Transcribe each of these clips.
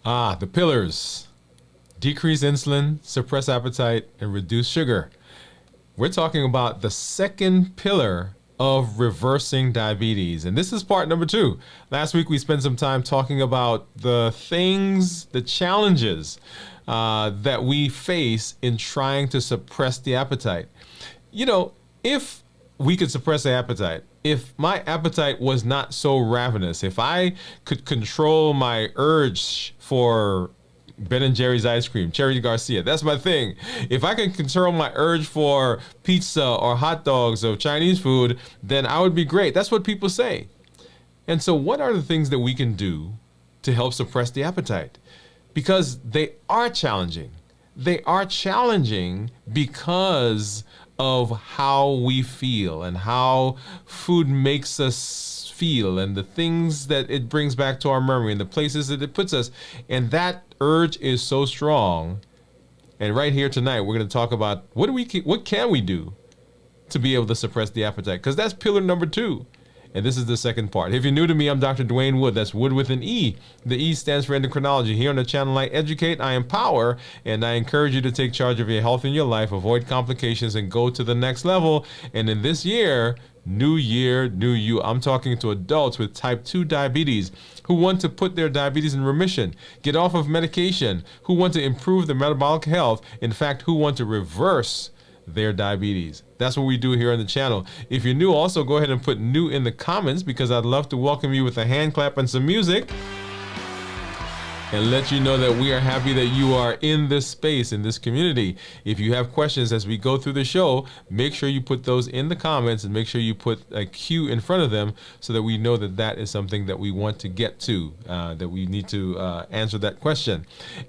The pillars: decrease insulin, suppress appetite, and reduce sugar. We're talking about the second pillar of reversing diabetes. And this is part number 2. Last week, we spent some time talking about the things, the challenges that we face in trying to suppress the appetite. You know, if we could suppress the appetite, if my appetite was not so ravenous, if I could control my urge for Ben & Jerry's ice cream, Cherry Garcia, that's my thing. If I can control my urge for pizza or hot dogs or Chinese food, then I would be great. That's what people say. And so what are the things that we can do to help suppress the appetite? Because they are challenging. They are challenging because of how we feel and how food makes us feel and the things that it brings back to our memory and the places that it puts us. And that urge is so strong. And right here tonight, we're going to talk about what can we do to be able to suppress the appetite? Because that's pillar number 2. And this is the second part. If you're new to me, I'm Dr. Dwain Woode. That's Wood with an E. The E stands for endocrinology. Here on the channel, I educate, I empower, and I encourage you to take charge of your health and your life, avoid complications, and go to the next level. And in this year, new you. I'm talking to adults with type 2 diabetes who want to put their diabetes in remission, get off of medication, who want to improve their metabolic health, in fact, who want to reverse their diabetes. That's what we do here on the channel. If you're new, also go ahead and put new in the comments because I'd love to welcome you with a hand clap and some music and let you know that we are happy that you are in this space, in this community. If you have questions as we go through the show, make sure you put those in the comments and make sure you put a Q in front of them so that we know that that is something that we want to get to, that we need to answer that question.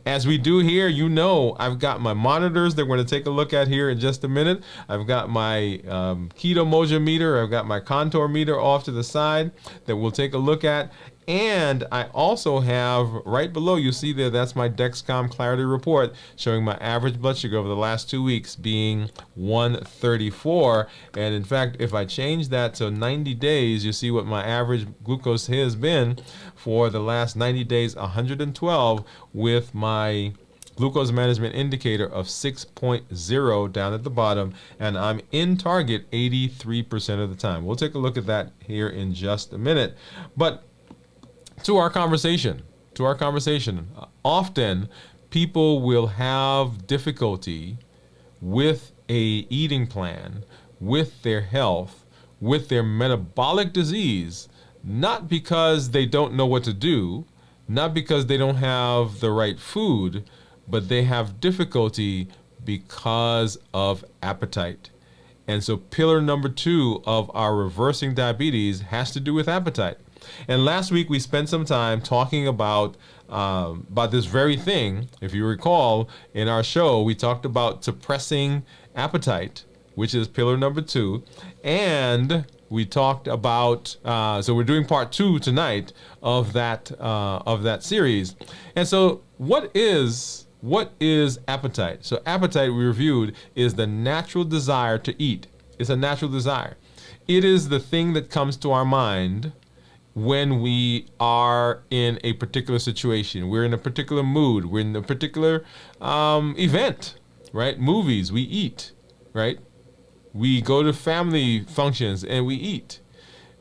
As we do here, you know, I've got my monitors that we're going to take a look at here in just a minute. I've got my keto moja meter. I've got my contour meter off to the side that we'll take a look at. And I also have right below, you see there, that's my Dexcom Clarity Report showing my average blood sugar over the last 2 weeks being 134. And in fact, if I change that to 90 days, you see what my average glucose has been for the last 90 days, 112, with my glucose management indicator of 6.0 down at the bottom, and I'm in target 83% of the time. We'll take a look at that here in just a minute. But to our conversation. Often people will have difficulty with a eating plan, with their health, with their metabolic disease, not because they don't know what to do, not because they don't have the right food, but they have difficulty because of appetite. And so pillar number 2 of our reversing diabetes has to do with appetite. And last week we spent some time talking about this very thing. If you recall, in our show, we talked about suppressing appetite, which is pillar number 2. And we talked about, so we're doing part 2 tonight of that series. And so what is appetite? So appetite, we reviewed, is the natural desire to eat. It's a natural desire. It is the thing that comes to our mind when we are in a particular situation. We're in a particular mood. We're in a particular event, right? Movies, we eat, right? We go to family functions and we eat.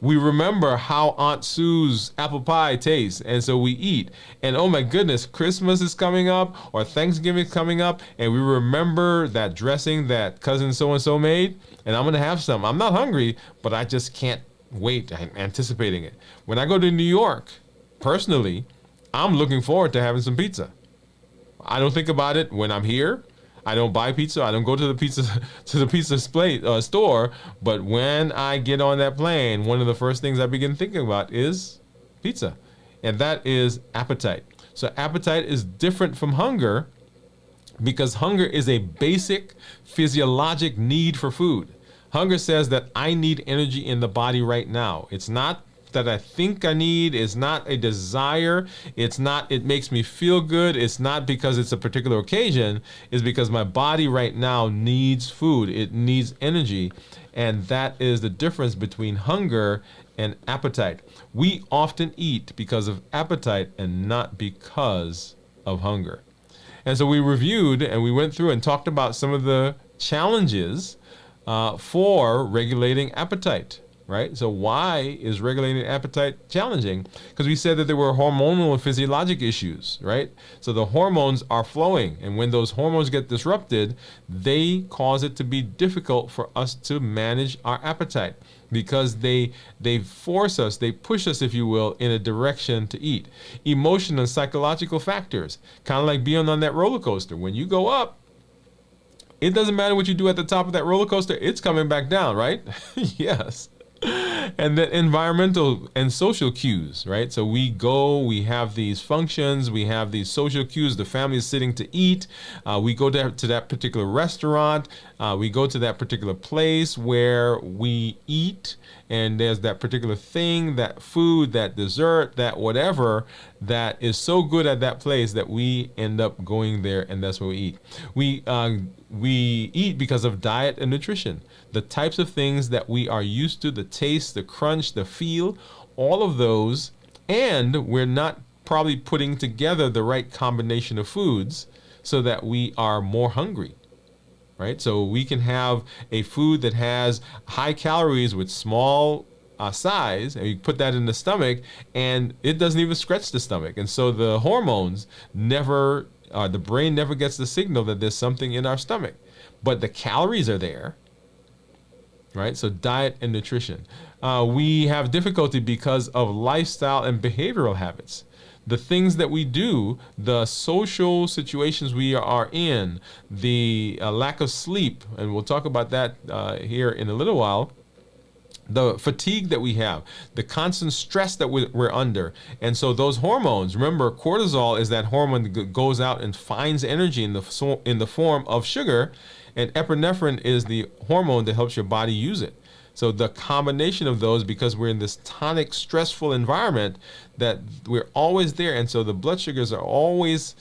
We remember how Aunt Sue's apple pie tastes, and so we eat. And oh my goodness, Christmas is coming up or Thanksgiving is coming up, and we remember that dressing that cousin so-and-so made, and I'm gonna have some. I'm not hungry, but I just can't wait. I'm anticipating it. When I go to New York, personally, I'm looking forward to having some pizza. I don't think about it when I'm here. I don't buy pizza. I don't go to the pizza store. But when I get on that plane, one of the first things I begin thinking about is pizza, and that is appetite. So appetite is different from hunger because hunger is a basic physiologic need for food. Hunger says that I need energy in the body right now. It's not that I think I need. It's not a desire. It's not, it makes me feel good. It's not because it's a particular occasion. It's because my body right now needs food. It needs energy. And that is the difference between hunger and appetite. We often eat because of appetite and not because of hunger. And so we reviewed and we went through and talked about some of the challenges for regulating appetite, right? So why is regulating appetite challenging? Because we said that there were hormonal and physiologic issues, right? So the hormones are flowing, and when those hormones get disrupted, they cause it to be difficult for us to manage our appetite, because they force us, they push us, if you will, in a direction to eat. Emotional and psychological factors, kind of like being on that roller coaster. When you go up, it doesn't matter what you do at the top of that roller coaster, it's coming back down, right? Yes. And then environmental and social cues, right? So we go, we have these functions, we have these social cues. The family is sitting to eat. We go to that particular restaurant. We go to that particular place where we eat. And there's that particular thing, that food, that dessert, that whatever that is so good at that place that we end up going there, and that's where we eat. We eat because of diet and nutrition. The types of things that we are used to, the taste, the crunch, the feel, all of those, and we're not probably putting together the right combination of foods so that we are more hungry. Right? So we can have a food that has high calories with small size, and you put that in the stomach, and it doesn't even stretch the stomach. And so the hormones never, the brain never gets the signal that there's something in our stomach. But the calories are there. Right? So diet and nutrition. We have difficulty because of lifestyle and behavioral habits. The things that we do, the social situations we are in, the lack of sleep, and we'll talk about that here in a little while, the fatigue that we have, the constant stress that we're under. And so those hormones, remember, cortisol is that hormone that goes out and finds energy in the form of sugar, and epinephrine is the hormone that helps your body use it. So the combination of those, because we're in this tonic, stressful environment, that we're always there. And so the blood sugars are always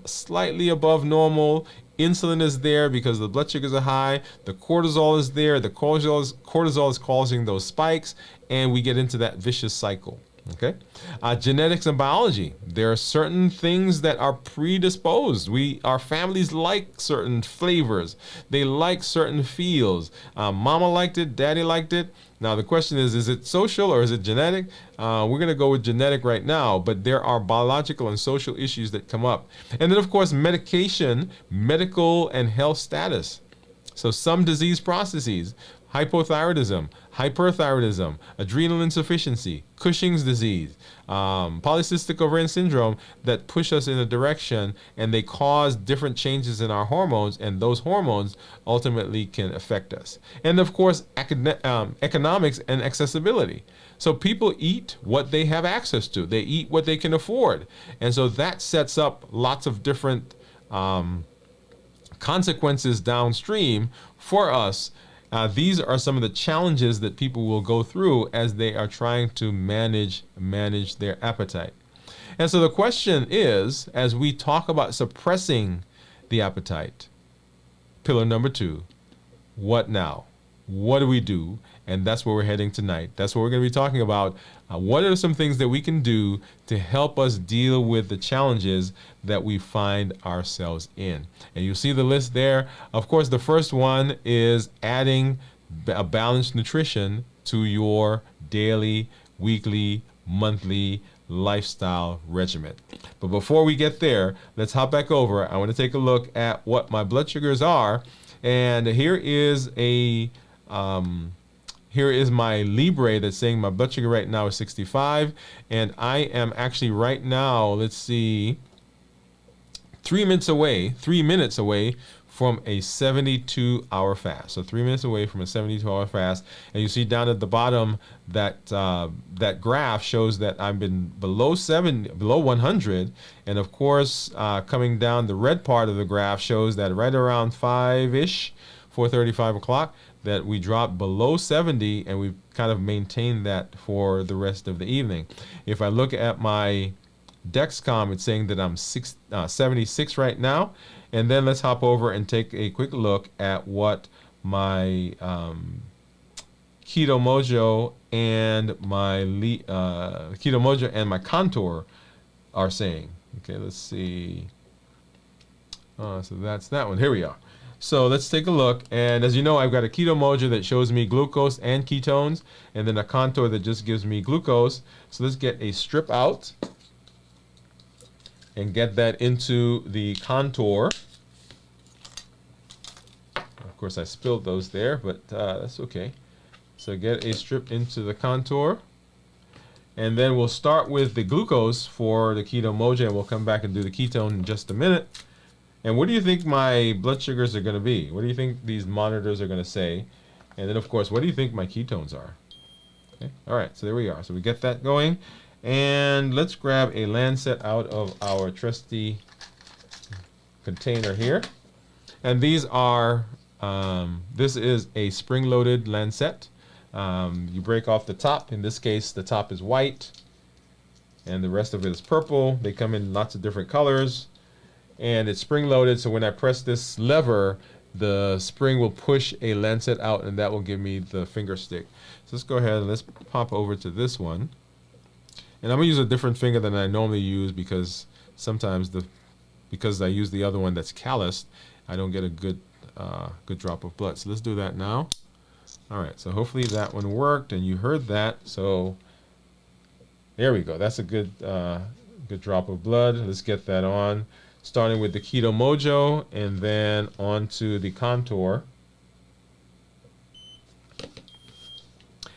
slightly above normal. Insulin is there because the blood sugars are high. The cortisol is there. The cortisol is causing those spikes, and we get into that vicious cycle. Okay, genetics and biology. There are certain things that are predisposed. Our families like certain flavors. They like certain feels. Mama liked it. Daddy liked it. Now the question is it social or is it genetic? We're going to go with genetic right now, but there are biological and social issues that come up. And then, of course, medication, medical and health status. So some disease processes, hypothyroidism, hyperthyroidism, adrenal insufficiency, Cushing's disease, polycystic ovarian syndrome, that push us in a direction, and they cause different changes in our hormones, and those hormones ultimately can affect us. And of course, economics and accessibility. So people eat what they have access to. They eat what they can afford. And so that sets up lots of different consequences downstream for us. These are some of the challenges that people will go through as they are trying to manage their appetite. And so the question is, as we talk about suppressing the appetite, pillar number 2, what now? What do we do? And that's where we're heading tonight. That's what we're going to be talking about. What are some things that we can do to help us deal with the challenges that we find ourselves in? And you see the list there. Of course, the first one is adding a balanced nutrition to your daily, weekly, monthly lifestyle regimen. But before we get there, let's hop back over. I want to take a look at what my blood sugars are. And here is my Libre that's saying my blood sugar right now is 65, and I am actually right now, let's see, 3 minutes away from a 72-hour fast. So 3 minutes away from a 72-hour fast, and you see down at the bottom that that graph shows that I've been below 100, and of course, coming down the red part of the graph shows that right around 5-ish, 4:30, 5 o'clock, that we dropped below 70, and we've kind of maintained that for the rest of the evening. If I look at my Dexcom, it's saying that I'm 76 right now. And then let's hop over and take a quick look at what my Keto Mojo and my Contour are saying. Okay, let's see. So that's that one. Here we are. So let's take a look. And as you know, I've got a keto mojo that shows me glucose and ketones, and then a contour that just gives me glucose. So let's get a strip out and get that into the contour. Of course, I spilled those there, but that's okay. So get a strip into the contour. And then we'll start with the glucose for the keto mojo, and we'll come back and do the ketone in just a minute. And what do you think my blood sugars are going to be? What do you think these monitors are going to say? And then, of course, what do you think my ketones are? Okay. All right, so there we are. So we get that going. And let's grab a Lancet out of our trusty container here. And these are, this is a spring-loaded Lancet. You break off the top. In this case, the top is white, and the rest of it is purple. They come in lots of different colors. And it's spring-loaded, so when I press this lever, the spring will push a Lancet out, and that will give me the finger stick. So let's go ahead and let's pop over to this one. And I'm going to use a different finger than I normally use because sometimes because I use the other one that's calloused, I don't get a good drop of blood. So let's do that now. All right, so hopefully that one worked, and you heard that. So there we go. That's a good drop of blood. Let's get that on. Starting with the keto mojo and then onto the contour.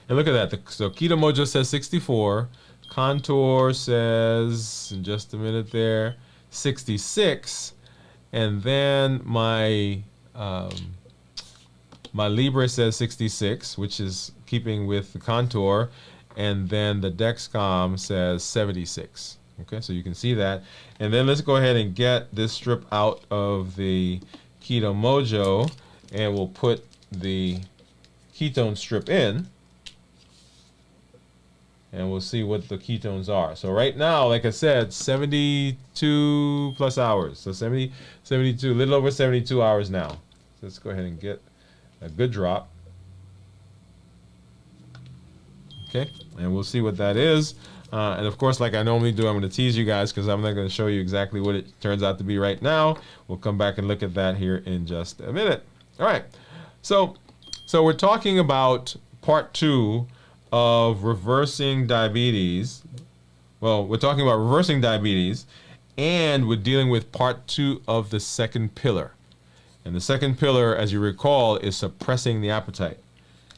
And look at that. So keto mojo says 64. Contour says, in just a minute there, 66. And then my Libre says 66, which is keeping with the contour. And then the Dexcom says 76. Okay, so you can see that. And then let's go ahead and get this strip out of the keto mojo, and we'll put the ketone strip in, and we'll see what the ketones are. So right now, like I said, 72 plus hours. So 72, a little over 72 hours now. So let's go ahead and get a good drop. Okay, and we'll see what that is. And of course, like I normally do, I'm going to tease you guys because I'm not going to show you exactly what it turns out to be right now. We'll come back and look at that here in just a minute. All right. So we're talking about part 2 of reversing diabetes. Well, we're talking about reversing diabetes, and we're dealing with part 2 of the second pillar. And the second pillar, as you recall, is suppressing the appetite.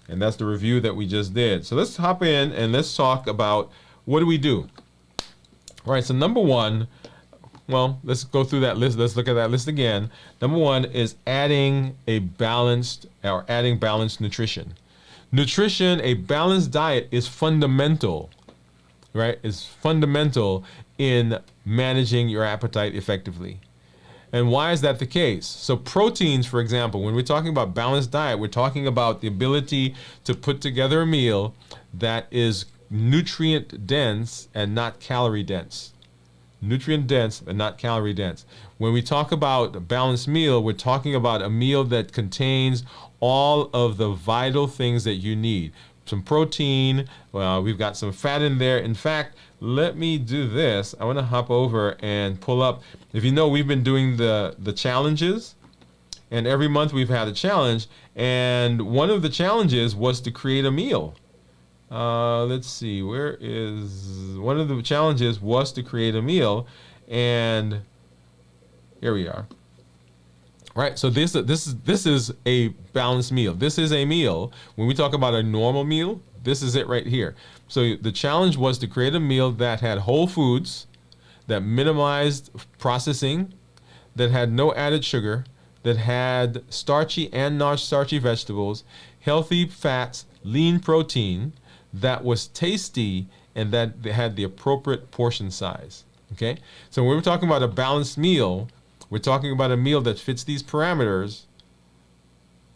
And that's the review that we just did. So let's hop in and let's talk about what do we do? All right, so number one, well, let's go through that list. Let's look at that list again. Number one is adding balanced nutrition. Nutrition, a balanced diet is fundamental, right? Is fundamental in managing your appetite effectively. And why is that the case? So proteins, for example, when we're talking about balanced diet, we're talking about the ability to put together a meal that is nutrient dense and not calorie dense. Nutrient dense and not calorie dense. When we talk about a balanced meal, we're talking about a meal that contains all of the vital things that you need. Some protein, we've got some fat in there. In fact, let me do this. I want to hop over and pull up. If you know, we've been doing the challenges, and every month we've had a challenge, and one of the challenges was to create a meal. Let's see, where is one of the challenges was to create a meal, and here we are. Right, so this is a balanced meal. This is a meal. When we talk about a normal meal, this is it right here. So the challenge was to create a meal that had whole foods, that minimized processing, that had no added sugar, that had starchy and non-starchy vegetables, healthy fats, lean protein, that was tasty, and that they had the appropriate portion size. Okay, so when we're talking about a balanced meal, we're talking about a meal that fits these parameters,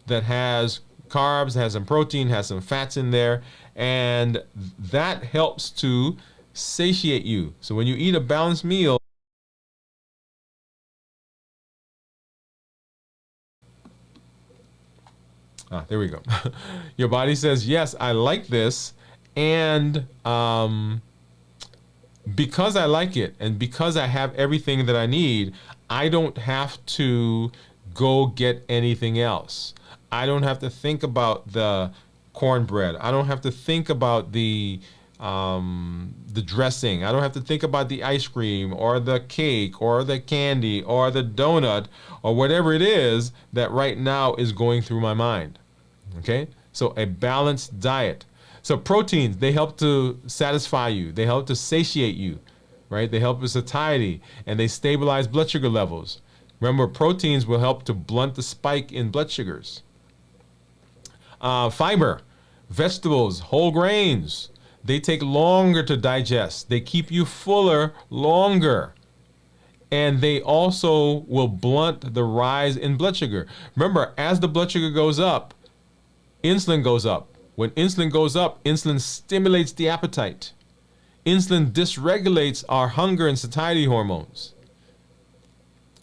that has carbs, has some protein, has some fats in there, and that helps to satiate you. So when you eat a balanced meal, there we go. Your body says, yes, I like this, and because I like it and because I have everything that I need, I don't have to go get anything else. I don't have to think about the cornbread. I don't have to think about the dressing. I don't have to think about the ice cream or the cake or the candy or the donut or whatever it is that right now is going through my mind. Okay? So a balanced diet. So proteins, they help to satisfy you. They help to satiate you, right? They help with satiety and they stabilize blood sugar levels. Remember, proteins will help to blunt the spike in blood sugars. Fiber, vegetables, whole grains, they take longer to digest. They keep you fuller longer. And they also will blunt the rise in blood sugar. Remember, as the blood sugar goes up, insulin goes up. When insulin goes up, insulin stimulates the appetite. Insulin dysregulates our hunger and satiety hormones.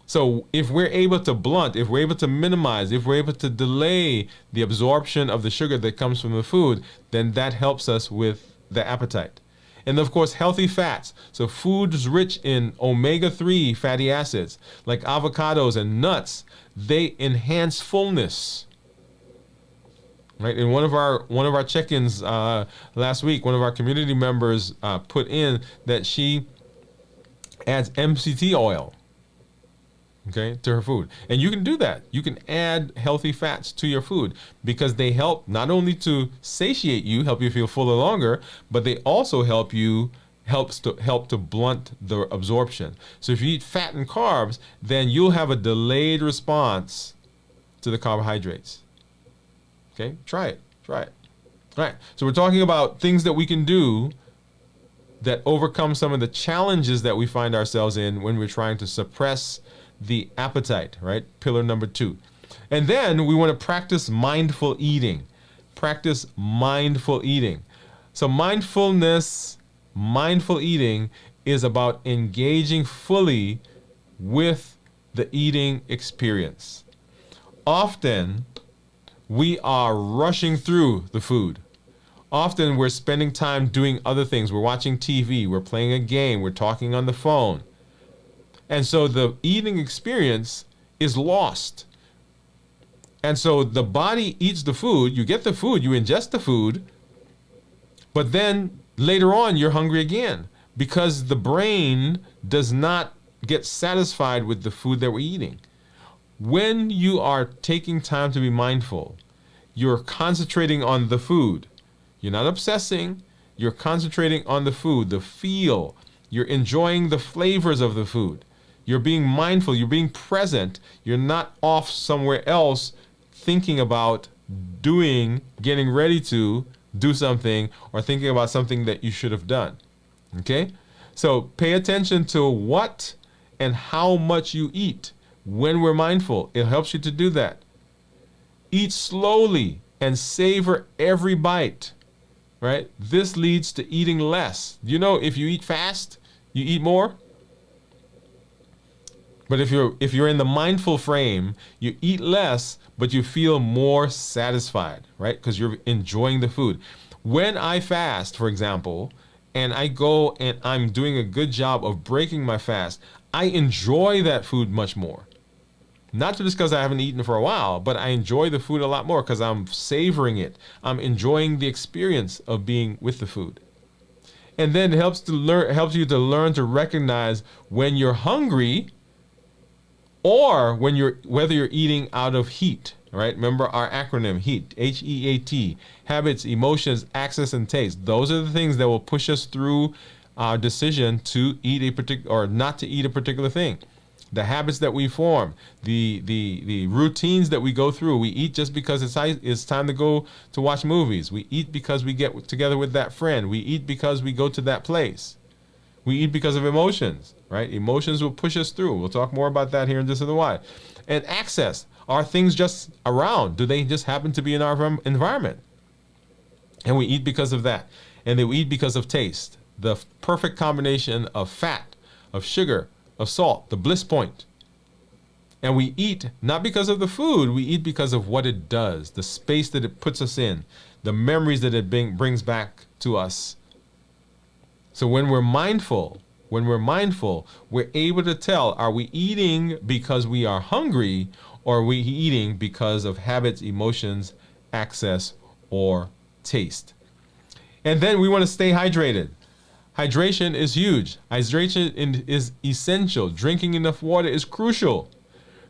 So if we're able to blunt, if we're able to minimize, if we're able to delay the absorption of the sugar that comes from the food, then that helps us with the appetite. And of course, healthy fats. So foods rich in omega-3 fatty acids, like avocados and nuts, they enhance fullness. Right? In one of our check-ins last week, one of our community members put in that she adds MCT oil, okay, to her food. And you can do that. You can add healthy fats to your food because they help not only to satiate you, help you feel fuller longer, but they also help to blunt the absorption. So if you eat fat and carbs, then you'll have a delayed response to the carbohydrates. Okay, try it. All right, so we're talking about things that we can do that overcome some of the challenges that we find ourselves in when we're trying to suppress the appetite, right? Pillar number 2. And then we want to practice mindful eating. Practice mindful eating. So mindful eating is about engaging fully with the eating experience. Often, we are rushing through the food. Often we're spending time doing other things. We're watching TV, we're playing a game, we're talking on the phone. And so the eating experience is lost. And so the body eats the food, you get the food, you ingest the food, but then later on you're hungry again because the brain does not get satisfied with the food that we're eating. When you are taking time to be mindful, you're concentrating on the food. You're not obsessing. You're concentrating on the food, the feel. You're enjoying the flavors of the food. You're being mindful. You're being present. You're not off somewhere else thinking about getting ready to do something or thinking about something that you should have done. Okay? So pay attention to what and how much you eat. When we're mindful, it helps you to do that. Eat slowly and savor every bite, right? This leads to eating less. You know, if you eat fast, you eat more. But if you're in the mindful frame, you eat less, but you feel more satisfied, right? Because you're enjoying the food. When I fast, for example, and I go and I'm doing a good job of breaking my fast, I enjoy that food much more. Not just because I haven't eaten for a while, but I enjoy the food a lot more because I'm savoring it. I'm enjoying the experience of being with the food. And then it helps you to learn to recognize when you're hungry or whether you're eating out of heat, right? Remember our acronym HEAT, H-E-A-T, habits, emotions, access, and taste. Those are the things that will push us through our decision to eat a particular or not to eat a particular thing. The habits that we form, the routines that we go through. We eat just because it's time to go to watch movies. We eat because we get together with that friend. We eat because we go to that place. We eat because of emotions, right? Emotions will push us through. We'll talk more about that here in just a little while. And access. Are things just around? Do they just happen to be in our environment? And we eat because of that. And then we eat because of taste. The perfect combination of fat, of sugar, of salt, the bliss point. And we eat not because of the food, we eat because of what it does, the space that it puts us in, the memories that it brings back to us. So when we're mindful, we're able to tell, are we eating because we are hungry, or are we eating because of habits, emotions, access, or taste? And then we want to stay hydrated. Hydration is huge. Hydration is essential. Drinking enough water is crucial.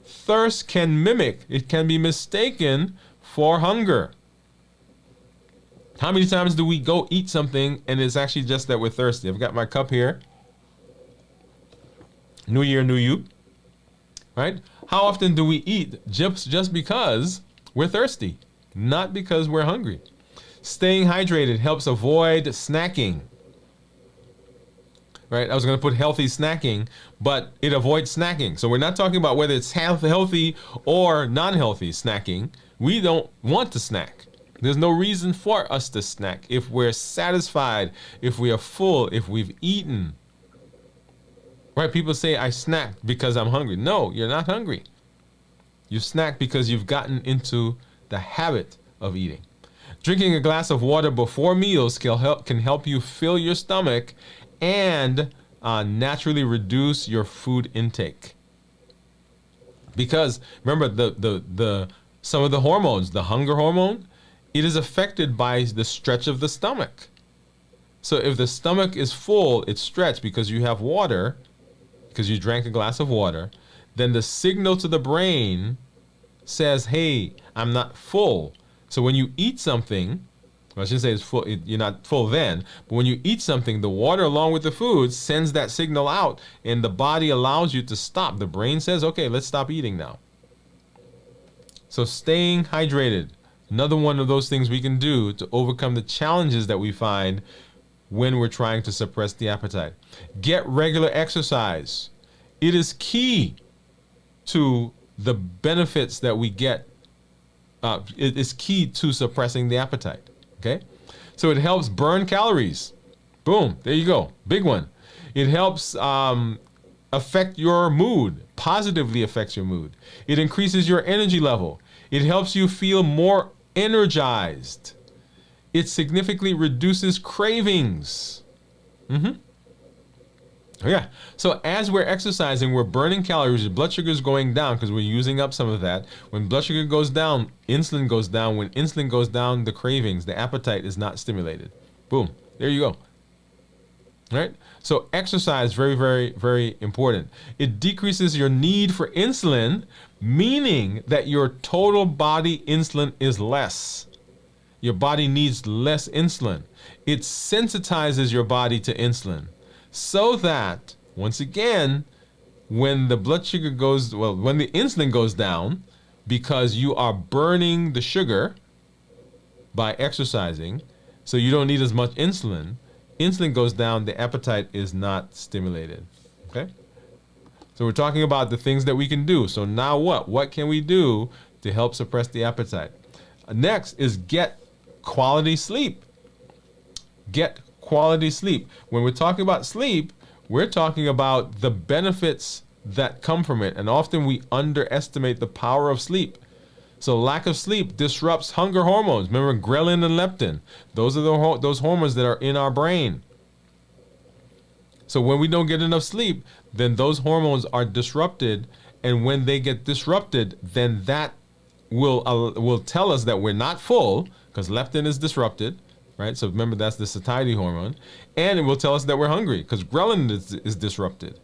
Thirst can be mistaken for hunger. How many times do we go eat something and it's actually just that we're thirsty? I've got my cup here. New year, new you. Right? How often do we eat just because we're thirsty, not because we're hungry? Staying hydrated helps avoid snacking. Right? I was going to put healthy snacking, but it avoids snacking. So we're not talking about whether it's healthy or non-healthy snacking. We don't want to snack. There's no reason for us to snack if we're satisfied, if we are full, if we've eaten. Right? People say, I snacked because I'm hungry. No, you're not hungry. You snack because you've gotten into the habit of eating. Drinking a glass of water before meals can help you fill your stomach and naturally reduce your food intake. Because remember, the some of the hormones, the hunger hormone, it is affected by the stretch of the stomach. So if the stomach is full, it's stretched because you have water, because you drank a glass of water, then the signal to the brain says, hey, I'm not full. So when you eat something, well, I shouldn't say it's full, you're not full then, but when you eat something, the water along with the food sends that signal out, and the body allows you to stop. The brain says, okay, let's stop eating now. So staying hydrated, another one of those things we can do to overcome the challenges that we find when we're trying to suppress the appetite. Get regular exercise. It is key to the benefits that we get. It is key to suppressing the appetite. Okay? So it helps burn calories. Boom. There you go. Big one. It helps affect your mood. Positively affects your mood. It increases your energy level. It helps you feel more energized. It significantly reduces cravings. Yeah. So as we're exercising, we're burning calories. Your blood sugar is going down because we're using up some of that. When blood sugar goes down, insulin goes down. When insulin goes down, the cravings, the appetite is not stimulated. Boom. There you go. All right? So exercise, very, very, very important. It decreases your need for insulin, meaning that your total body insulin is less. Your body needs less insulin. It sensitizes your body to insulin so that, once again, when the blood sugar when the insulin goes down, because you are burning the sugar by exercising, so you don't need as much insulin, insulin goes down, the appetite is not stimulated. Okay? So we're talking about the things that we can do. So now what? What can we do to help suppress the appetite? Next is get quality sleep. Get quality sleep. When we're talking about sleep, we're talking about the benefits that come from it. And often we underestimate the power of sleep. So lack of sleep disrupts hunger hormones. Remember ghrelin and leptin. Those are those hormones that are in our brain. So when we don't get enough sleep, then those hormones are disrupted. And when they get disrupted, then that will tell us that we're not full, because leptin is disrupted, right? So remember, that's the satiety hormone. And it will tell us that we're hungry, because ghrelin is disrupted.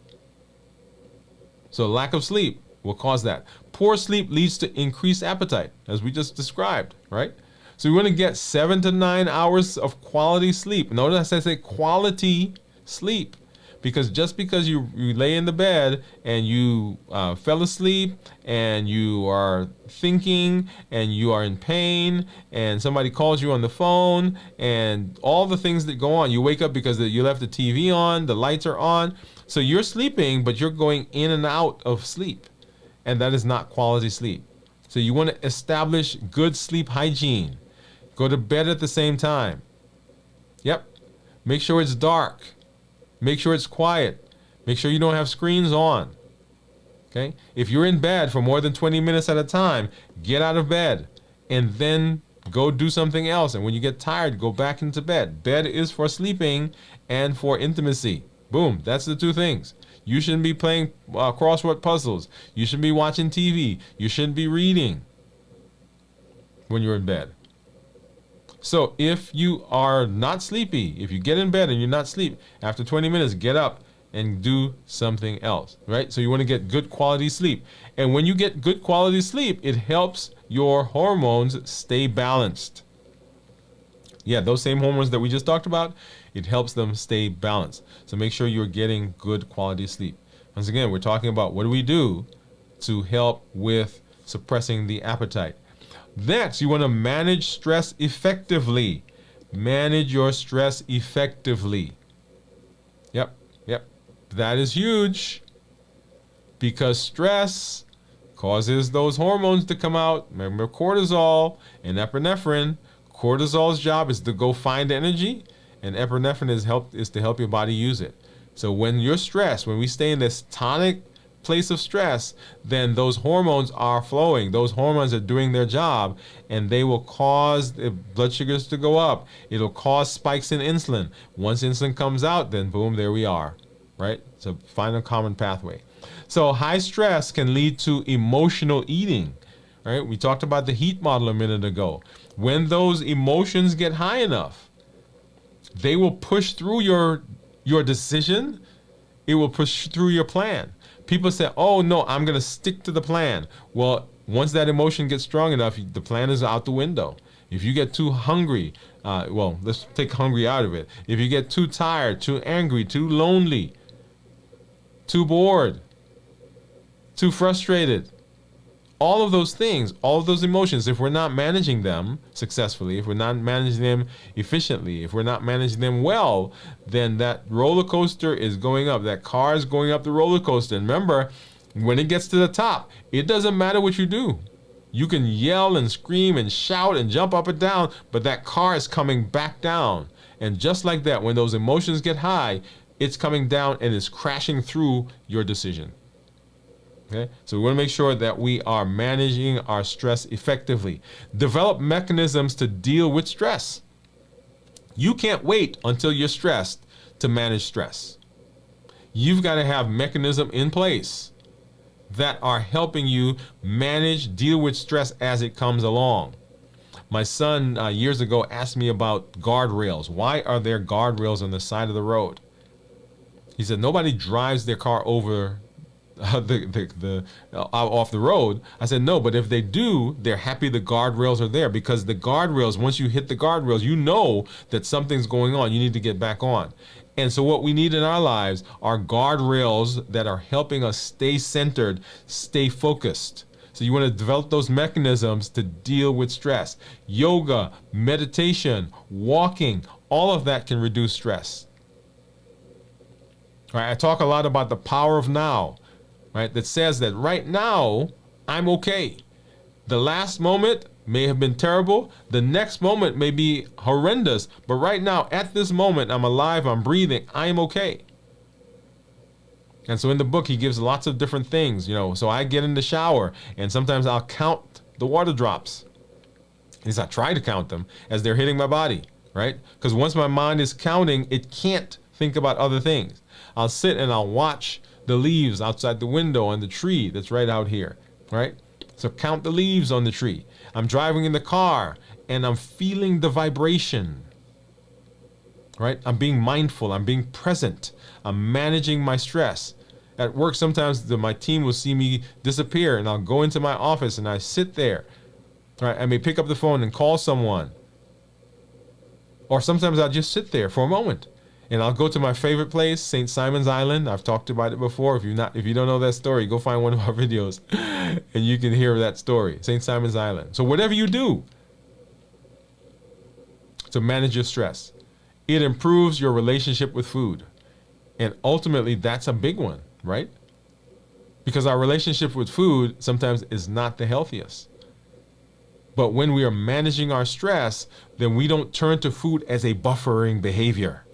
So lack of sleep will cause that. Poor sleep leads to increased appetite, as we just described, right? So we want to get 7 to 9 hours of quality sleep. Notice I say quality sleep, because just because you lay in the bed and you fell asleep and you are thinking and you are in pain and somebody calls you on the phone and all the things that go on, you wake up because you left the TV on, the lights are on, so you're sleeping, but you're going in and out of sleep, and that is not quality sleep. So you want to establish good sleep hygiene. Go to bed at the same time. Yep. Make sure it's dark. Make sure it's quiet. Make sure you don't have screens on. Okay? If you're in bed for more than 20 minutes at a time, get out of bed and then Go do something else. And when you get tired, go back into bed. Bed is for sleeping and for intimacy. Boom. That's the two things. You shouldn't be playing crossword puzzles. You shouldn't be watching TV. You shouldn't be reading when you're in bed. So if you are not sleepy, if you get in bed and you're not asleep, after 20 minutes, get up and do something else, right? So you want to get good quality sleep. And when you get good quality sleep, it helps your hormones stay balanced. Yeah, those same hormones that we just talked about, it helps them stay balanced. So make sure you're getting good quality sleep. Once again, we're talking about what do we do to help with suppressing the appetite. Next, you want to manage stress effectively. Manage your stress effectively. Yep. That is huge because stress causes those hormones to come out. Remember cortisol and epinephrine. Cortisol's job is to go find energy, and epinephrine is to help your body use it. So when you're stressed, when we stay in this tonic place of stress, then those hormones are flowing. Those hormones are doing their job, and they will cause the blood sugars to go up. It'll cause spikes in insulin. Once insulin comes out, then boom, there we are, right? So find a common pathway. So high stress can lead to emotional eating, right? We talked about the heat model a minute ago. When those emotions get high enough, they will push through your decision. It will push through your plan. People say, oh no, I'm going to stick to the plan. Well, once that emotion gets strong enough, the plan is out the window. If you get too hungry, well, let's take hungry out of it. If you get too tired, too angry, too lonely, too bored, too frustrated, all of those things, all of those emotions, if we're not managing them successfully, if we're not managing them efficiently, if we're not managing them well, then that roller coaster is going up. That car is going up the roller coaster. And remember, when it gets to the top, it doesn't matter what you do. You can yell and scream and shout and jump up and down, but that car is coming back down. And just like that, when those emotions get high, it's coming down and it's crashing through your decision. Okay? So we want to make sure that we are managing our stress effectively. Develop mechanisms to deal with stress. You can't wait until you're stressed to manage stress. You've got to have mechanisms in place that are helping you deal with stress as it comes along. My son years ago asked me about guardrails. Why are there guardrails on the side of the road? He said nobody drives their car over off the road. I said no, but if they do, they're happy the guardrails are there, because the guardrails, once you hit the guardrails, you know that something's going on. You need to get back on. And so what we need in our lives are guardrails that are helping us stay centered, stay focused. So you want to develop those mechanisms to deal with stress. Yoga, meditation, walking, all of that can reduce stress. All right, I talk a lot about the power of now, right? That says that right now, I'm okay. The last moment may have been terrible. The next moment may be horrendous. But right now, at this moment, I'm alive, I'm breathing, I'm okay. And so in the book, he gives lots of different things, So I get in the shower, and sometimes I'll count the water drops. At least I try to count them as they're hitting my body, right? Because once my mind is counting, it can't think about other things. I'll sit and I'll watch the leaves outside the window on the tree that's right out here, right? So count the leaves on the tree. I'm driving in the car and I'm feeling the vibration, right? I'm being mindful. I'm being present. I'm managing my stress. At work, sometimes my team will see me disappear, and I'll go into my office and I sit there, right? I may pick up the phone and call someone. Or sometimes I'll just sit there for a moment. And I'll go to my favorite place, St. Simon's Island. I've talked about it before. If you don't know that story, go find one of our videos and you can hear that story. St. Simon's Island. So whatever you do to manage your stress, it improves your relationship with food. And ultimately, that's a big one, right? Because our relationship with food sometimes is not the healthiest. But when we are managing our stress, then we don't turn to food as a buffering behavior.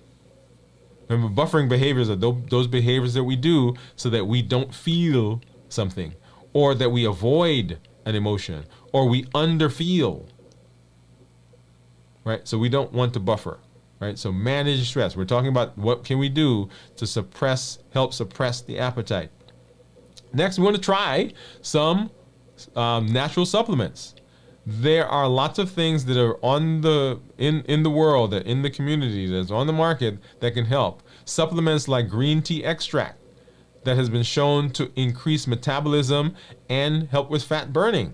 Remember, buffering behaviors are those behaviors that we do so that we don't feel something, or that we avoid an emotion, or we underfeel. right? So we don't want to buffer, right? So manage stress. We're talking about what can we do to help suppress the appetite. Next, we want to try some natural supplements. There are lots of things that are on in the world, that in the community, that's on the market that can help. Supplements like green tea extract that has been shown to increase metabolism and help with fat burning.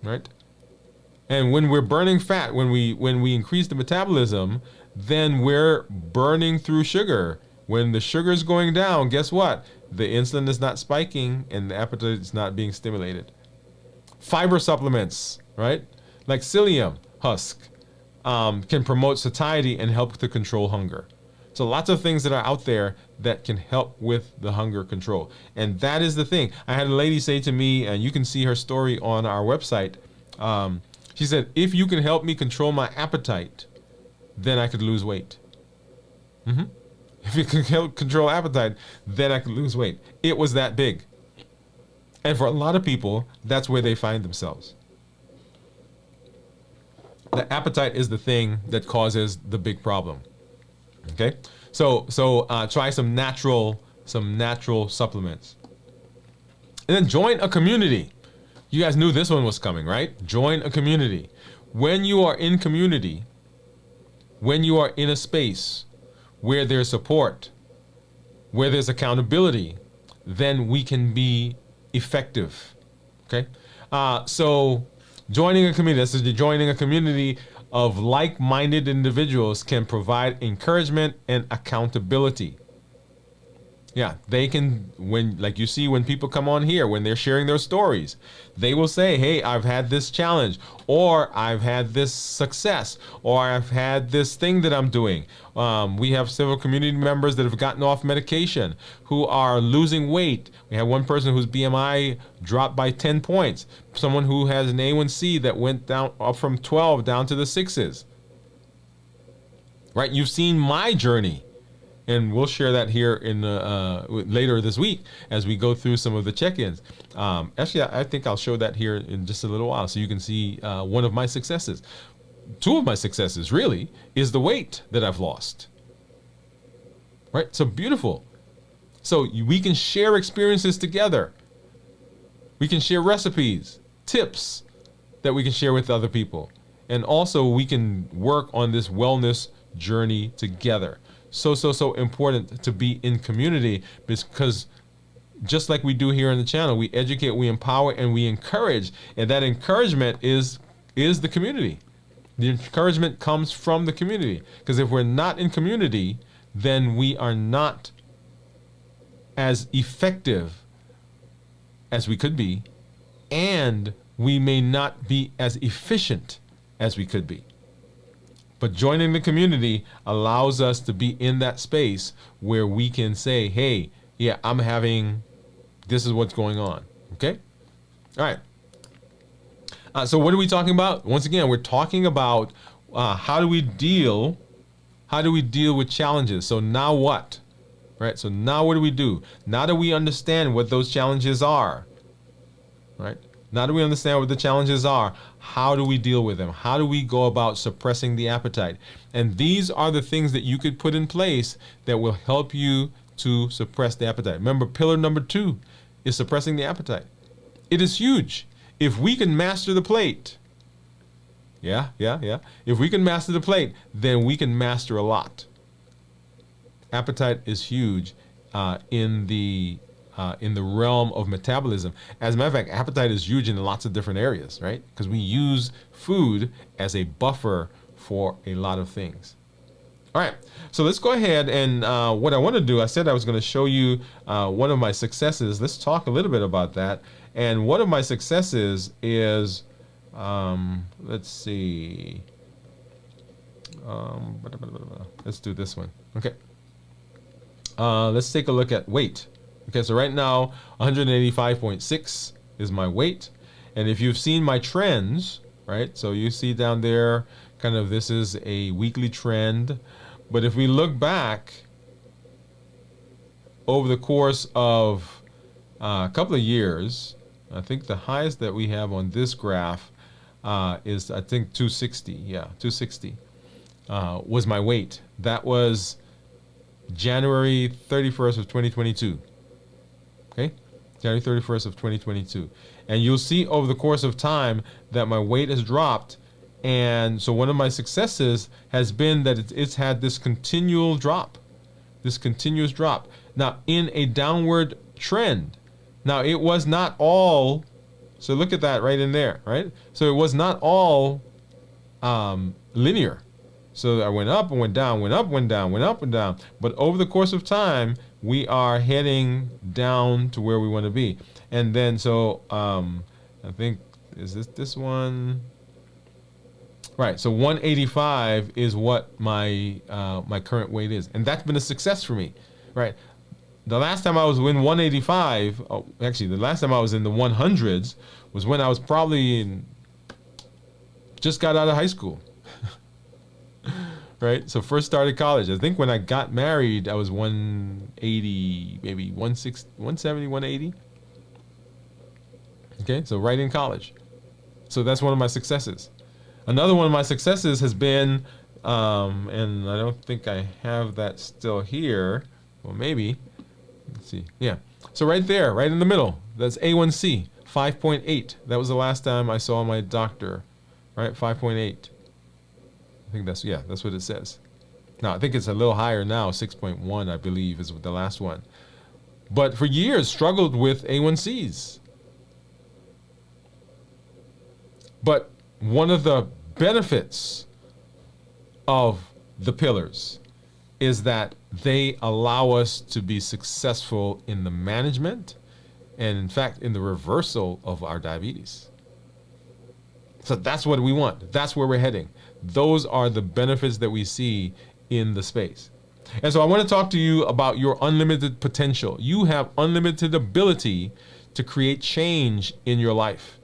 Right? And when we're burning fat, when we increase the metabolism, then we're burning through sugar. When the sugar is going down, guess what? The insulin is not spiking and the appetite is not being stimulated. Fiber supplements, right? Like psyllium husk, can promote satiety and help to control hunger. So lots of things that are out there that can help with the hunger control. And that is the thing. I had a lady say to me, and you can see her story on our website. She said, if you can help me control my appetite, then I could lose weight. If you can help control appetite, then I could lose weight. It was that big. And for a lot of people, that's where they find themselves. The appetite is the thing that causes the big problem. Okay, so try some natural supplements, and then join a community. You guys knew this one was coming, right? Join a community. When you are in community, when you are in a space where there's support, where there's accountability, then we can be effective. Okay, so joining a community. This is joining a community of like-minded individuals can provide encouragement and accountability. Yeah, they can, like you see when people come on here, when they're sharing their stories, they will say, hey, I've had this challenge, or I've had this success, or I've had this thing that I'm doing. We have several community members that have gotten off medication, who are losing weight. We have one person whose BMI dropped by 10 points. Someone who has an A1C that went down up from 12 down to the 6s. Right? You've seen my journey. And we'll share that here in later this week as we go through some of the check-ins. Actually, I think I'll show that here in just a little while so you can see one of my successes. Two of my successes, really, is the weight that I've lost. Right? So beautiful. So we can share experiences together. We can share recipes, tips that we can share with other people. And also we can work on this wellness journey together. So important to be in community, because just like we do here on the channel, we educate, we empower, and we encourage. And that encouragement is the community. The encouragement comes from the community. Because if we're not in community, then we are not as effective as we could be, and we may not be as efficient as we could be. But joining the community allows us to be in that space where we can say, hey, yeah, this is what's going on. Okay? All right. So what are we talking about? Once again, we're talking about how do we deal with challenges? So now what? Right? So now what do we do? Now that we understand what those challenges are, right? Now that we understand what the challenges are, how do we deal with them? How do we go about suppressing the appetite? And these are the things that you could put in place that will help you to suppress the appetite. Remember, pillar number 2 is suppressing the appetite. It is huge. If we can master the plate, if we can master the plate, then we can master a lot. Appetite is huge in the realm of metabolism. As a matter of fact, appetite is huge in lots of different areas, right? Because we use food as a buffer for a lot of things. All right, so let's go ahead and what I want to do, I said I was going to show you one of my successes. Let's talk a little bit about that. And one of my successes is, let's see, let's do this one. Okay, let's take a look at weight. Okay, so right now, 185.6 is my weight. And if you've seen my trends, right, so you see down there, kind of this is a weekly trend. But if we look back over the course of a couple of years, I think the highest that we have on this graph is, I think, 260. Yeah, 260 was my weight. That was January 31st of 2022. Okay, January 31st of 2022. And you'll see over the course of time that my weight has dropped. And so one of my successes has been that it's had this continual drop, this continuous drop. Now, in a downward trend. Now, it was not all, so look at that right in there, right? So it was not all linear. So I went up and went down, went up, went down, went up and down. But over the course of time, we are heading down to where we want to be. And then, so I think, is this one? Right, so 185 is what my my current weight is. And that's been a success for me, right? The last time I was in 185, actually the last time I was in the 100s was when I was probably just got out of high school. Right? So first started college. I think when I got married, I was 180, maybe 160, 170, 180. Okay, so right in college. So that's one of my successes. Another one of my successes has been, and I don't think I have that still here. Well, maybe. Let's see. Yeah. So right there, right in the middle, that's A1C, 5.8. That was the last time I saw my doctor, right? 5.8. I think that's what it says. Now, I think it's a little higher now, 6.1, I believe, is the last one. But for years, struggled with A1Cs. But one of the benefits of the pillars is that they allow us to be successful in the management and, in fact, in the reversal of our diabetes. So that's what we want. That's where we're heading. Those are the benefits that we see in the space. And so I want to talk to you about your unlimited potential. You have unlimited ability to create change in your life.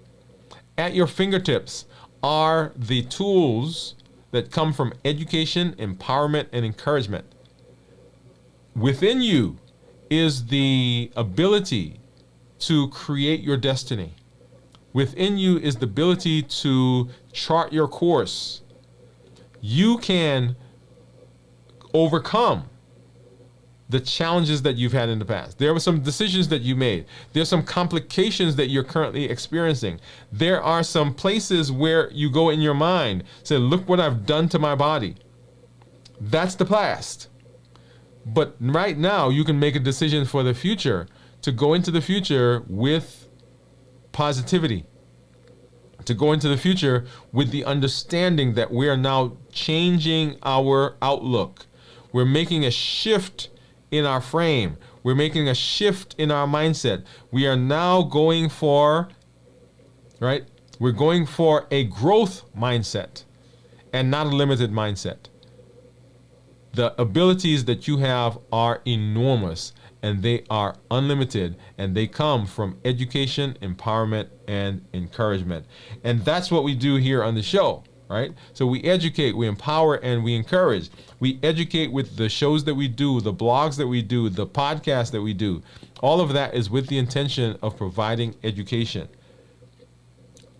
At your fingertips are the tools that come from education, empowerment, and encouragement. Within you is the ability to create your destiny. Within you is the ability to chart your course. You can overcome the challenges that you've had in the past. There were some decisions that you made. There's some complications that you're currently experiencing. There are some places where you go in your mind, say, look what I've done to my body. That's the past. But right now, you can make a decision for the future to go into the future with positivity, to go into the future with the understanding that we are now changing our outlook. We're making a shift in our frame. We're making a shift in our mindset. We are now going for, right? We're going for a growth mindset and not a limited mindset. The abilities that you have are enormous and they are unlimited, and they come from education, empowerment, and encouragement. And that's what we do here on the show, right? So we educate, we empower, and we encourage. We educate with the shows that we do, the blogs that we do, the podcasts that we do. All of that is with the intention of providing education.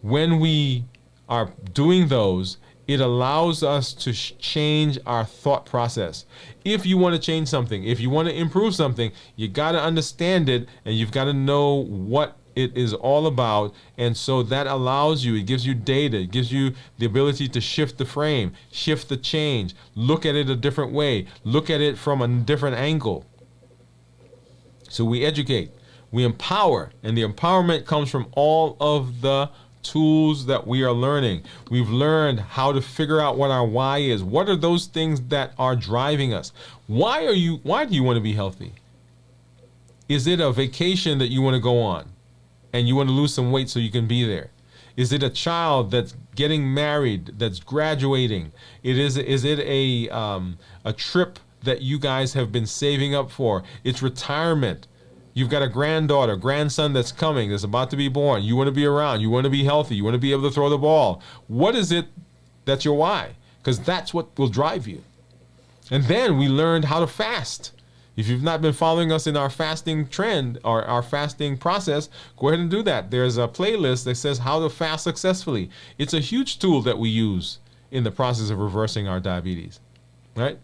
When we are doing those, it allows us to change our thought process. If you want to change something, if you want to improve something, you got to understand it and you've got to know what it is all about. And so that allows you, it gives you data, it gives you the ability to shift the frame, shift the change, look at it a different way, look at it from a different angle. So we educate, we empower, and the empowerment comes from all of the tools that we are learning. We've learned how to figure out what our why is. What are those things that are driving us? Why do you want to be healthy? Is it a vacation that you want to go on and you want to lose some weight so you can be there? Is it a child that's getting married, that's graduating? Is it a trip that you guys have been saving up for? It's retirement. You've got a granddaughter, grandson that's coming, that's about to be born. You want to be around. You want to be healthy. You want to be able to throw the ball. What is it that's your why? Because that's what will drive you. And then we learned how to fast. If you've not been following us in our fasting trend or our fasting process, go ahead and do that. There's a playlist that says how to fast successfully. It's a huge tool that we use in the process of reversing our diabetes, right?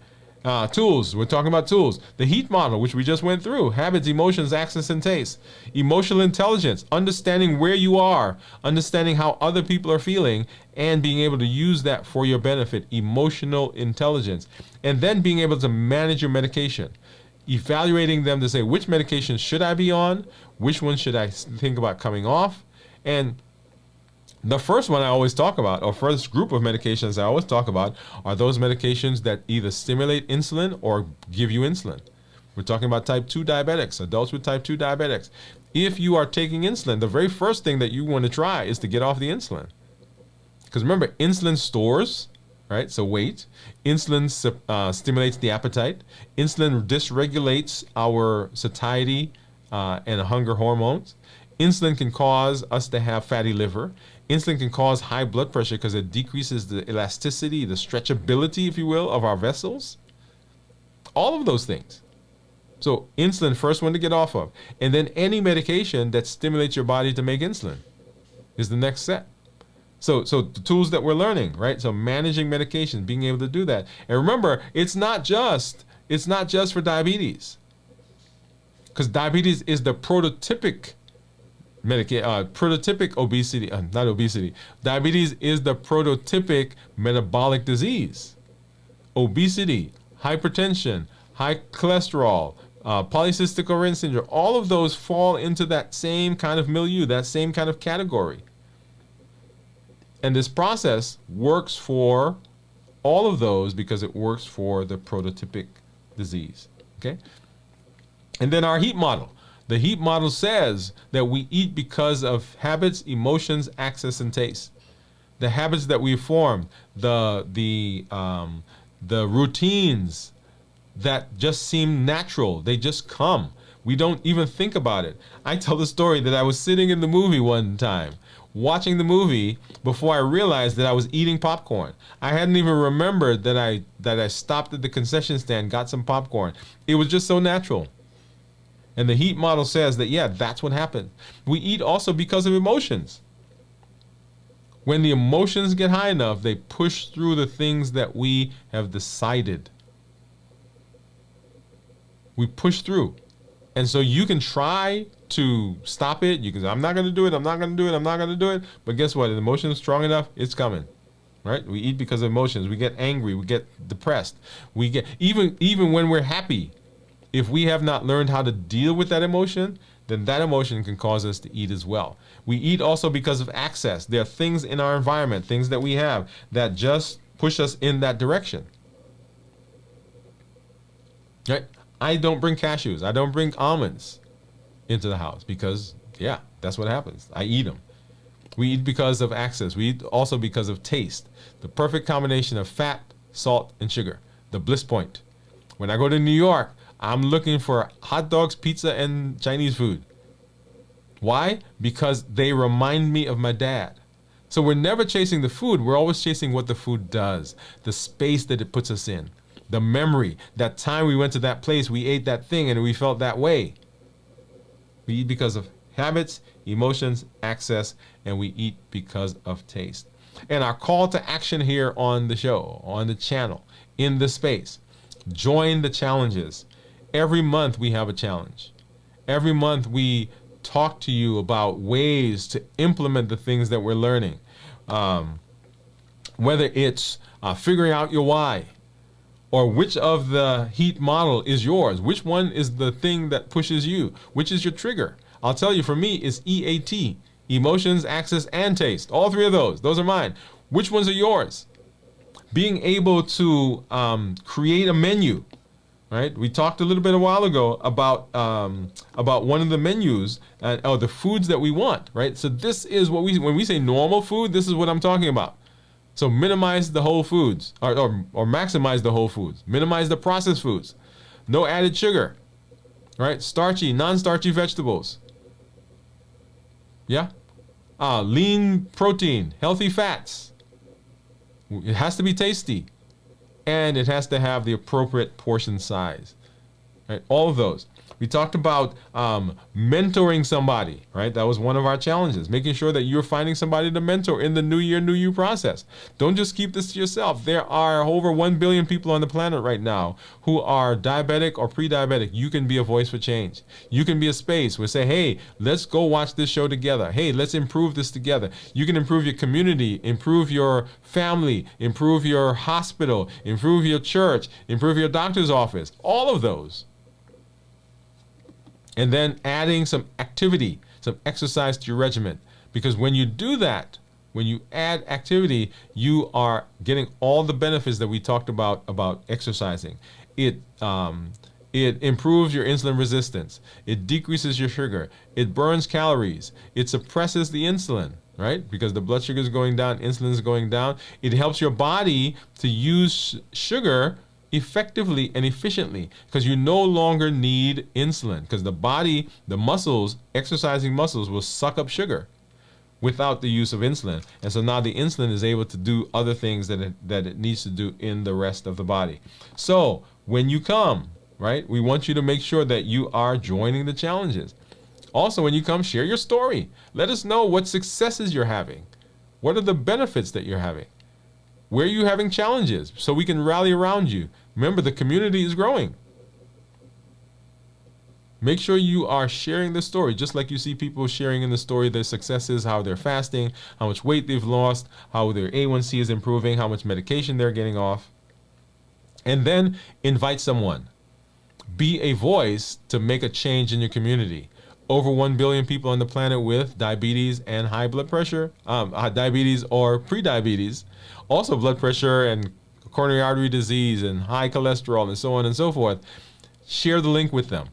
Tools, we're talking about tools. The heat model, which we just went through, habits, emotions, access, and taste. Emotional intelligence, understanding where you are, understanding how other people are feeling, and being able to use that for your benefit. Emotional intelligence. And then being able to manage your medication. Evaluating them to say, which medication should I be on? Which one should I think about coming off? And the first one I always talk about, or first group of medications I always talk about, are those medications that either stimulate insulin or give you insulin. We're talking about type 2 diabetics, adults with type 2 diabetics. If you are taking insulin, the very first thing that you want to try is to get off the insulin. Because remember, insulin stores, right? So weight. Insulin stimulates the appetite. Insulin dysregulates our satiety and hunger hormones. Insulin can cause us to have fatty liver. Insulin can cause high blood pressure because it decreases the elasticity, the stretchability, if you will, of our vessels. All of those things. So insulin, first one to get off of. And then any medication that stimulates your body to make insulin is the next step. So the tools that we're learning, right? So managing medication, being able to do that. And remember, it's not just for diabetes. Because diabetes is the prototypic prototypic obesity, not obesity. Diabetes is the prototypic metabolic disease. Obesity, hypertension, high cholesterol, polycystic ovarian syndrome, all of those fall into that same kind of milieu, that same kind of category. And this process works for all of those because it works for the prototypic disease. Okay? And then our heat model. The heat model says that we eat because of habits, emotions, access, and taste. The habits that we form, the routines that just seem natural, they just come. We don't even think about it. I tell the story that I was sitting in the movie one time, watching the movie before I realized that I was eating popcorn. I hadn't even remembered that I stopped at the concession stand, got some popcorn. It was just so natural. And the heat model says that, yeah, that's what happened. We eat also because of emotions. When the emotions get high enough, they push through the things that we have decided. We push through. And so you can try to stop it. You can say, I'm not going to do it. I'm not going to do it. I'm not going to do it. But guess what? If the emotion is strong enough, it's coming. Right? We eat because of emotions. We get angry. We get depressed. We get, even when we're happy, if we have not learned how to deal with that emotion, then that emotion can cause us to eat as well. We eat also because of access. There are things in our environment, things that we have that just push us in that direction. Right? I don't bring cashews. I don't bring almonds into the house because, yeah, that's what happens. I eat them. We eat because of access. We eat also because of taste. The perfect combination of fat, salt, and sugar. The bliss point. When I go to New York, I'm looking for hot dogs, pizza, and Chinese food. Why? Because they remind me of my dad. So we're never chasing the food. We're always chasing what the food does, the space that it puts us in, the memory, that time we went to that place, we ate that thing, and we felt that way. We eat because of habits, emotions, access, and we eat because of taste. And our call to action here on the show, on the channel, in the space, join the challenges. Every month we have a challenge. Every month we talk to you about ways to implement the things that we're learning. Whether it's figuring out your why, or which of the heat model is yours. Which one is the thing that pushes you? Which is your trigger? I'll tell you, for me, it's EAT. Emotions, access, and taste. All three of those. Those are mine. Which ones are yours? Being able to create a menu. Right? We talked a little bit a while ago about one of the menus or the foods that we want. Right? So this is what when we say normal food, this is what I'm talking about. So minimize the whole foods or maximize the whole foods. Minimize the processed foods. No added sugar. Right? Starchy, non-starchy vegetables. Yeah? Lean protein, healthy fats. It has to be tasty. And it has to have the appropriate portion size. right? All of those. We talked about mentoring somebody, right? That was one of our challenges, making sure that you're finding somebody to mentor in the New Year, New You process. Don't just keep this to yourself. There are over 1 billion people on the planet right now who are diabetic or pre-diabetic. You can be a voice for change. You can be a space where say, hey, let's go watch this show together. Hey, let's improve this together. You can improve your community, improve your family, improve your hospital, improve your church, improve your doctor's office, all of those. And then adding some activity, some exercise to your regimen. Because when you do that, when you add activity, you are getting all the benefits that we talked about exercising. It improves your insulin resistance. It decreases your sugar. It burns calories. It suppresses the insulin, right? Because the blood sugar is going down, insulin is going down. It helps your body to use sugar effectively and efficiently, because you no longer need insulin, because the body, the muscles, exercising muscles will suck up sugar without the use of insulin. And so now the insulin is able to do other things that it needs to do in the rest of the body. So when you come, right, we want you to make sure that you are joining the challenges. Also, when you come, share your story. Let us know what successes you're having. What are the benefits that you're having? Where are you having challenges so we can rally around you? Remember, the community is growing. Make sure you are sharing the story, just like you see people sharing in the story their successes, how they're fasting, how much weight they've lost, how their A1C is improving, how much medication they're getting off. And then invite someone. Be a voice to make a change in your community. Over 1 billion people on the planet with diabetes and high blood pressure, diabetes or pre-diabetes, also blood pressure and coronary artery disease and high cholesterol and so on and so forth. Share the link with them.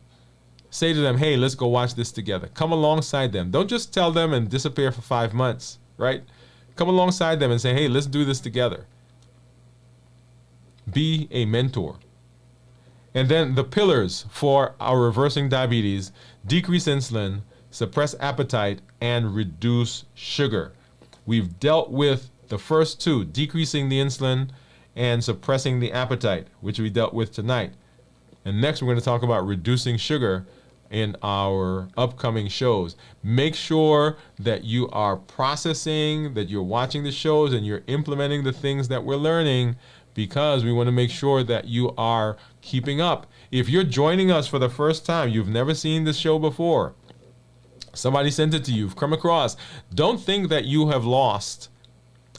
Say to them, hey, let's go watch this together. Come alongside them. Don't just tell them and disappear for 5 months, right? Come alongside them and say, hey, let's do this together. Be a mentor. And then the pillars for our reversing diabetes: decrease insulin, suppress appetite, and reduce sugar. We've dealt with the first two, decreasing the insulin and suppressing the appetite, which we dealt with tonight. And next we're going to talk about reducing sugar in our upcoming shows. Make sure that you are processing, that you're watching the shows, and you're implementing the things that we're learning, because we want to make sure that you are keeping up. If you're joining us for the first time, you've never seen this show before, somebody sent it to you, you've come across, don't think that you have lost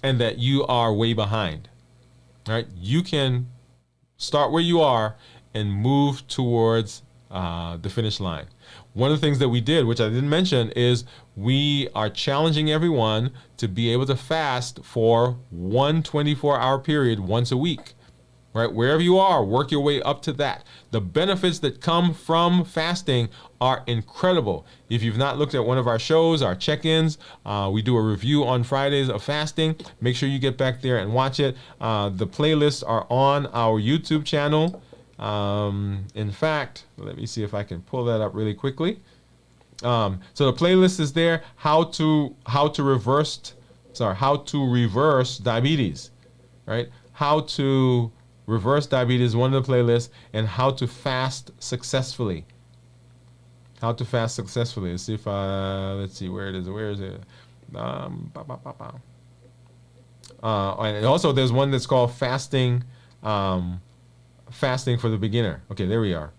and that you are way behind. All right? You can start where you are and move towards the finish line. One of the things that we did, which I didn't mention, is we are challenging everyone to be able to fast for one 24-hour period once a week. Right? Wherever you are, work your way up to that. The benefits that come from fasting are incredible. If you've not looked at one of our shows, our check-ins, we do a review on Fridays of fasting. Make sure you get back there and watch it. The playlists are on our YouTube channel. In fact, let me see if I can pull that up really quickly. So the playlist is there. How to reverse diabetes, right? How to reverse diabetes, one of the playlists, and how to fast successfully. How to fast successfully. Let's see if let's see where it is. Where is it? And also there's one that's called fasting. Fasting for the beginner. Okay, there we are.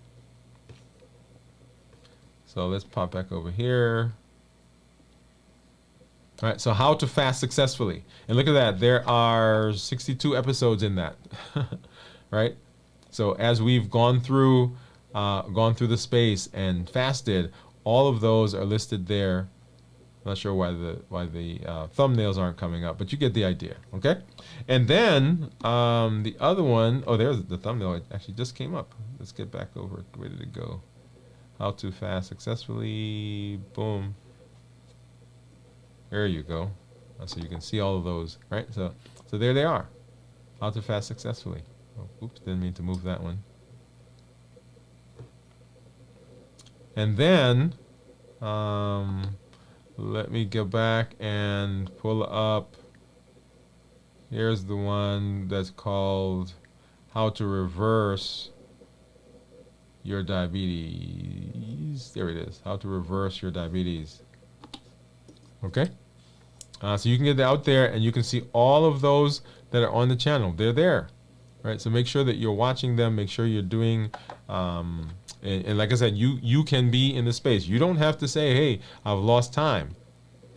So let's pop back over here. All right, so how to fast successfully. And look at that, there are 62 episodes in that. Right? So as we've gone through the space and fasted, all of those are listed there. I'm not sure why the thumbnails aren't coming up, but you get the idea, okay? And then the other one, oh, there's the thumbnail. It actually just came up. Let's get back over it. Where did it go? How to fast successfully. Boom. There you go. So you can see all of those, right? So there they are. How to fast successfully. Oh, oops, didn't mean to move that one. And then, let me go back and pull up. Here's the one that's called How to Reverse your diabetes. There it is. How to reverse your diabetes. Okay. So you can get out there and you can see all of those that are on the channel. They're there, right? So make sure that you're watching them. Make sure you're doing, and like I said, you can be in the space. You don't have to say, hey, I've lost time,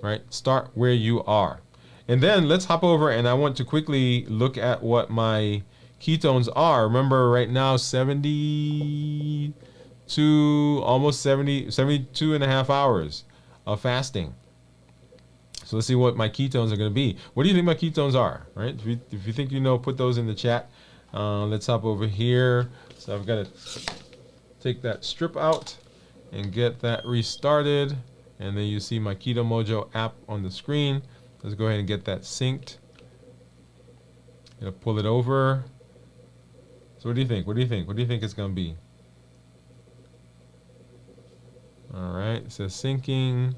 right? Start where you are. And then let's hop over, and I want to quickly look at what my ketones are. Remember right now, 72, almost 72 and a half hours of fasting. So let's see what my ketones are going to be. What do you think my ketones are, right? If you think you know, put those in the chat. Let's hop over here. So I've got to take that strip out and get that restarted. And then you see my Keto Mojo app on the screen. Let's go ahead and get that synced. Gonna pull it over. So what do you think? What do you think? What do you think it's going to be? All right, it says syncing.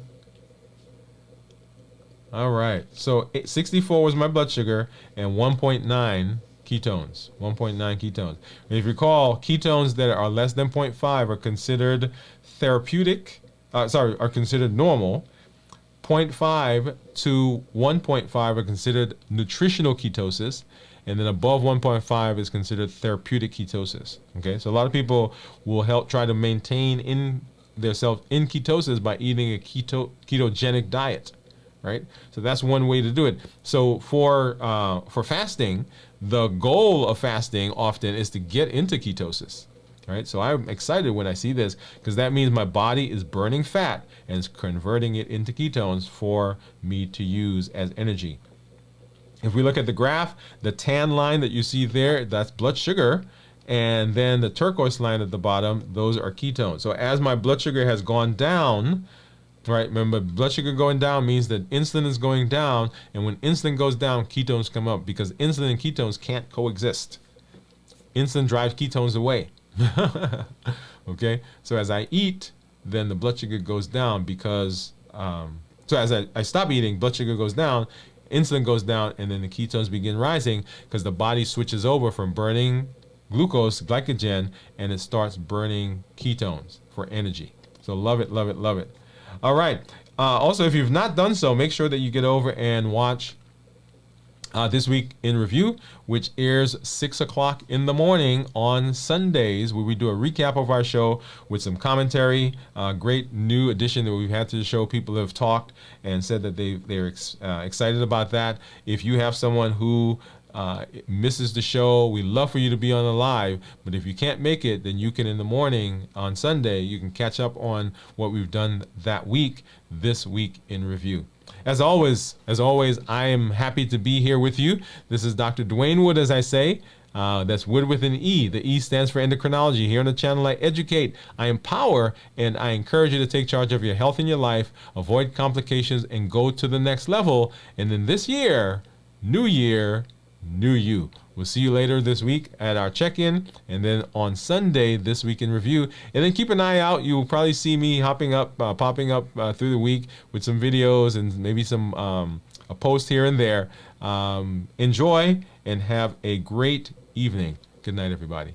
All right, so 64 was my blood sugar and 1.9 ketones. 1.9 ketones. And if you recall, ketones that are less than 0.5 are considered therapeutic. Are considered normal. 0.5 to 1.5 are considered nutritional ketosis, and then above 1.5 is considered therapeutic ketosis. Okay, so a lot of people will try to maintain in themselves in ketosis by eating a ketogenic diet. Right, so that's one way to do it. So for fasting, the goal of fasting often is to get into ketosis. Right, so I'm excited when I see this because that means my body is burning fat and is converting it into ketones for me to use as energy. If we look at the graph, the tan line that you see there, that's blood sugar, and then the turquoise line at the bottom, those are ketones. So as my blood sugar has gone down. Right, remember, blood sugar going down means that insulin is going down, and when insulin goes down, ketones come up because insulin and ketones can't coexist. Insulin drives ketones away. Okay, so as I eat, then the blood sugar goes down because, so as I stop eating, blood sugar goes down, insulin goes down, and then the ketones begin rising because the body switches over from burning glucose, glycogen, and it starts burning ketones for energy. So love it, love it, love it. All right. Also, if you've not done so, make sure that you get over and watch This Week in Review, which airs 6 o'clock in the morning on Sundays, where we do a recap of our show with some commentary. Great new addition that we've had to the show. People have talked and said that they're excited about that. If you have someone who misses the show, we love for you to be on the live, but if you can't make it, then you can in the morning on Sunday, you can catch up on what we've done that week, This Week in Review. As always, I am happy to be here with you. This is Dr. Dwain Woode, as I say. That's Wood with an E. The E stands for endocrinology. Here on the channel, I educate, I empower, and I encourage you to take charge of your health in your life, avoid complications, and go to the next level. And then this year, new year, new you. We'll see you later this week at our check-in, and then on Sunday, This Week in Review. And then keep an eye out. You'll probably see me popping up through the week with some videos and maybe some a post here and there. Enjoy and have a great evening. Good night, everybody.